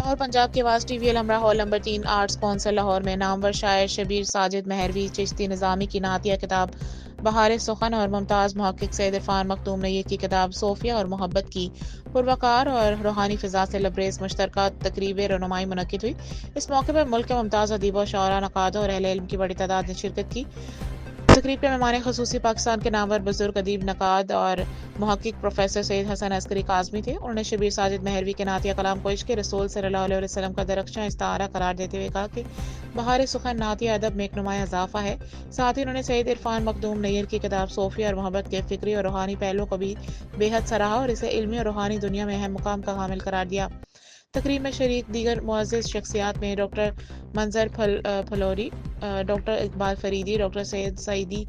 और पंजाब के आवाज़ TV Alhamra hall number 3 arts council Lahore में नामवर शायर शबीर साजिद महरवी चिश्ती निज़ामी की नातिया किताब बहार सुखन और मुमताज़ मुहक्किक सैयद इरफान मखदूम नय्यर की किताब सोफिया और मोहब्बत की पुरवकार और रूहानी फ़िज़ा से लबरेज़ मुश्तरका तकरीब रनुमाई मुनक्किद हुई। इस मौके पर मुल्क के मुमताज़ अदीबों, शायरा, नक़ादों और अहले इल्म की बड़ी तादाद ने शिरकत की। तकरीब के मेहमान खसूसी पाकिस्तान के नामवर बुजुर्ग अदीब, नक़ाद और मुहक्किक प्रोफेसर सैयद हसन अस्करी काज़मी थे। उन्होंने शबीर साजिद महरवी के नातिया कलाम को इश्क़ रसूल सल्लल्लाहु अलैहि वसल्लम का दरख्शां इस्तारा करार देते हुए कहा कि बहार सुखन नातिया अदब में एक नुमाया इजाफा है। साथ ही उन्होंने सैयद इरफान मखदूम नय्यर की किताब सोफिया और मोहब्बत के फ़िक्री और रूहानी पहलुओं को भी बेहद सराहा और इसे इल्मी और रूहानी दुनिया में अहम मुकाम का हामिल करार दिया। तकरीब में शरीक दीगर मुअज़्ज़िज़ शख्सियात में doctor Manzar Phalori, doctor Iqbal Faridi, doctor Syed Saeedi,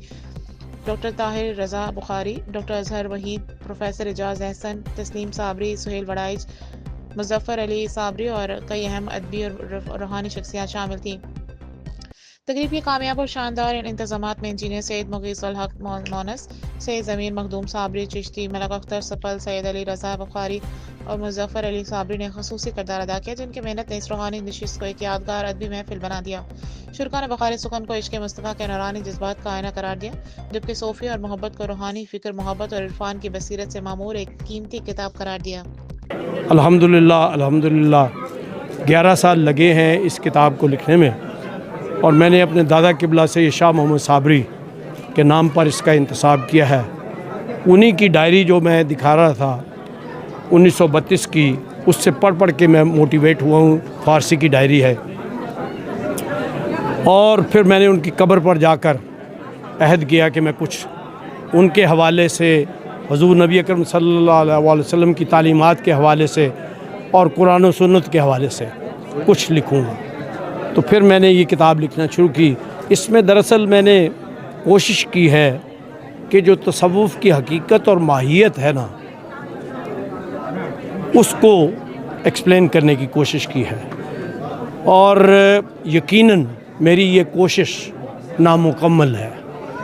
doctor Tahir Raza Bukhari, doctor Azhar Waheed, professor Ejaz Ahsan, Tasleem Sabri, Suhail वड़ाइज, Muzaffar Ali Sabri और कई अहम अदबी और रूहानी शख्सियात शामिल थीं। तकरीब के कामयाब और शानदार इंतज़ामात में इंजीनियर सैयद मुग़ीस अल हक मोनस, सैयद ज़मीर मखदूम साबरी चिश्ती, मलक अख्तर सपल, सैयद अली रज़ा बुखारी और मुज़फ़्फ़र अली साबरी ने ख़ुसूसी किरदार अदा किया, जिनकी मेहनत ने इस रूहानी नशिस्त को एक यादगार अदबी महफिल बना दिया। शुरका ने बहार सुखन को इश्क़ मुस्तफ़ा के नूरानी जज्बात का आईना करार दिया, जबकि सोफिया और मोहब्बत को रूहानी फ़िक्र, मोहब्बत और इरफान की बसीरत से मामूर एक कीमती किताब करार दिया। अल्हम्दुलिल्लाह अल्हम्दुलिल्लाह 11 साल लगे हैं इस किताब को लिखने में और मैंने अपने दादा किबला से शाह मोहम्मद साबरी के नाम पर इसका इंतसाब किया है। उन्हीं की डायरी जो मैं दिखा रहा था 1932 की, उससे पढ़ के मैं मोटिवेट हुआ हूँ। फ़ारसी की डायरी है और फिर मैंने उनकी कब्र पर जाकर अहद किया कि मैं कुछ उनके हवाले से, हुज़ूर नबी अकरम सल्लल्लाहु अलैहि वसल्लम की तालीमात के हवाले से और कुरान और सुन्नत के हवाले से कुछ लिखूँगा। तो फिर मैंने ये किताब लिखना शुरू की। इसमें दरअसल मैंने कोशिश की है कि जो तसव्वुफ़ की हकीकत और माहियत है ना, उसको एक्सप्लेन करने की कोशिश की है और यकीनन मेरी ये कोशिश नामुकम्मल है,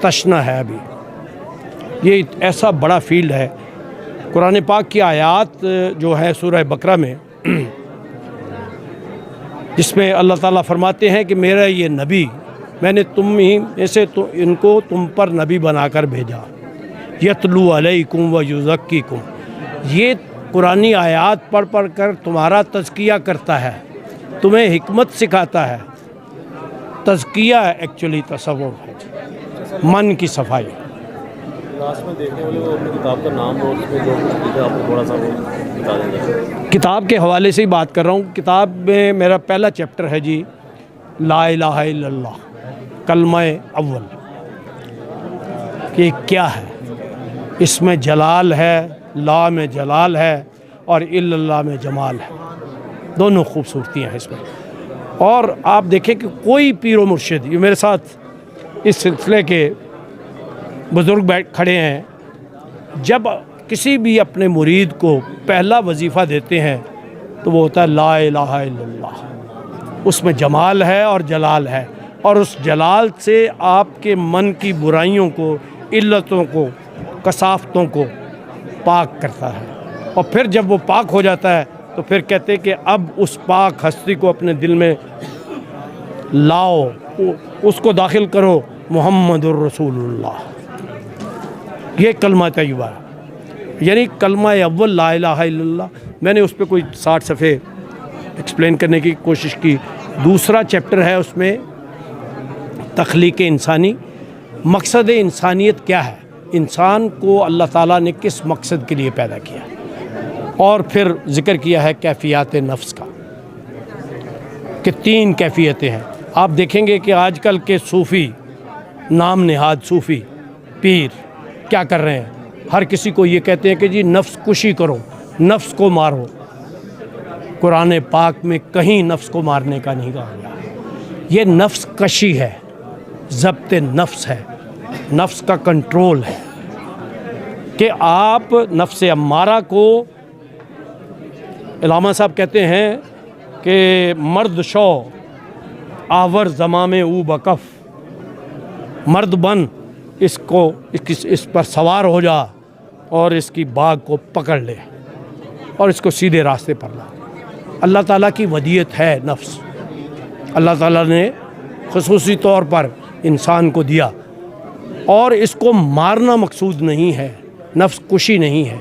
तशना है। अभी ये ऐसा बड़ा फील्ड है। कुरान पाक की आयत जो है सूरह बकरा में, जिसमें अल्लाह ताला फरमाते हैं कि मेरा ये नबी, मैंने तुम ही में से तो इनको तुम पर नबी बनाकर भेजा, यतलू अलैकुम व युज़क्कीकुम। ये कुरानी आयत पढ़ कर तुम्हारा तज़किया करता है, तुम्हें हिकमत सिखाता है। तज़किया एक्चुअली तसव्वुफ़ है, मन की सफाई। लास्ट में देखने वाले वो अपनी किताब का नाम और उसमें जो लिखा आपको थोड़ा सा वो बता देंगे। किताब के हवाले से ही बात कर रहा हूँ। किताब में मेरा पहला चैप्टर है जी, ला इलाहा इल्लल्लाह, कलमा अव्वल। कि क्या है इसमें? जलाल है, ला में जलाल है और इल्लल्लाह में जमाल है। दोनों खूबसूरतियाँ हैं इसमें। और आप देखें कि कोई पीर व मुर्शिद, ये मेरे साथ इस सिलसिले के बुज़ुर्ग बैठ खड़े हैं, जब किसी भी अपने मुरीद को पहला वजीफ़ा देते हैं तो वो होता है ला इलाहा इल्लल्लाह। उसमें जमाल है और जलाल है और उस जलाल से आपके मन की बुराइयों को, इल्लतों को, कसाफ़तों को पाक करता है। और फिर जब वो पाक हो जाता है तो फिर कहते हैं कि अब उस पाक हस्ती को अपने दिल में लाओ, उसको दाखिल करो मुहम्मदुर रसूलुल्लाह। ये कलमा तय्यबा है, यानी कलमा अव्वल ला इलाहा इल्लल्लाह। मैंने उस पर कोई 60 सफ़े एक्सप्लेन करने की कोशिश की। दूसरा चैप्टर है उसमें तख्लीक़ इंसानी, मकसद इंसानियत क्या है, इंसान को अल्लाह ताला ने किस मकसद के लिए पैदा किया। और फिर ज़िक्र किया है कैफ़ियत नफ्स का, कि 3 कैफ़ियतें हैं। आप देखेंगे कि आजकल के सूफ़ी, नाम नहाद सूफ़ी पीर क्या कर रहे हैं, हर किसी को ये कहते हैं कि जी नफ्स कुशी करो, नफ्स को मारो। कुरान पाक में कहीं नफ्स को मारने का नहीं कहा गया। ये नफ्स कशी है, ज़ब्त नफ्स है, नफ्स का कंट्रोल है कि आप नफ्स अम्मारा को, इलामा साहब कहते हैं कि मर्द शौ आवर ज़मामे ऊ बकफ, मर्द बन, इसको इस पर सवार हो जा और इसकी बाग को पकड़ ले और इसको सीधे रास्ते पर ला। अल्लाह ताला की वदियत है नफ्स। अल्लाह ताला ने ख़ुसूसी तौर पर इंसान को दिया और इसको मारना मकसूद नहीं है, नफ्स कुशी नहीं है,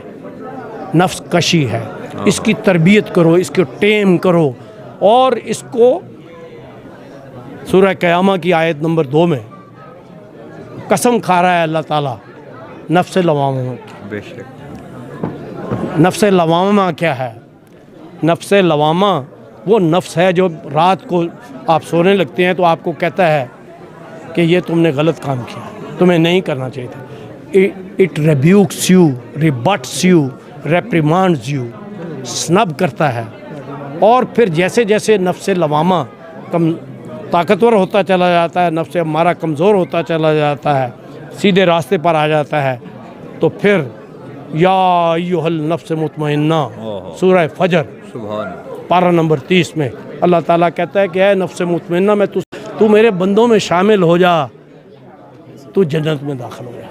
नफ्स कशी है। इसकी तरबियत करो, इसको टेम करो और इसको सूरह क़यामा की आयत नंबर 2 में कसम खा रहा है अल्लाह ताला नफ्स लवामा की। बेशक नफ्स लवामा क्या है? नफ्स लवामा वो नफ्स है जो रात को आप सोने लगते हैं तो आपको कहता है कि ये तुमने गलत काम किया, तुम्हें नहीं करना चाहिए था। It rebukes you, rebuts you, reprimands you, snub करता है। और फिर जैसे जैसे नफ्स लवामा कम ताकतवर होता चला जाता है, नफ्स हमारा कमज़ोर होता चला जाता है, सीधे रास्ते पर आ जाता है, तो फिर या अय्युहल नफ्स मुतमइन्ना सूरह फजर पारा नंबर 30 में अल्लाह ताला कहता है कि ऐ नफ्स मुतमइन्ना, मैं तू मेरे बंदों में शामिल हो जा, तू जन्नत में दाखिल हो जा।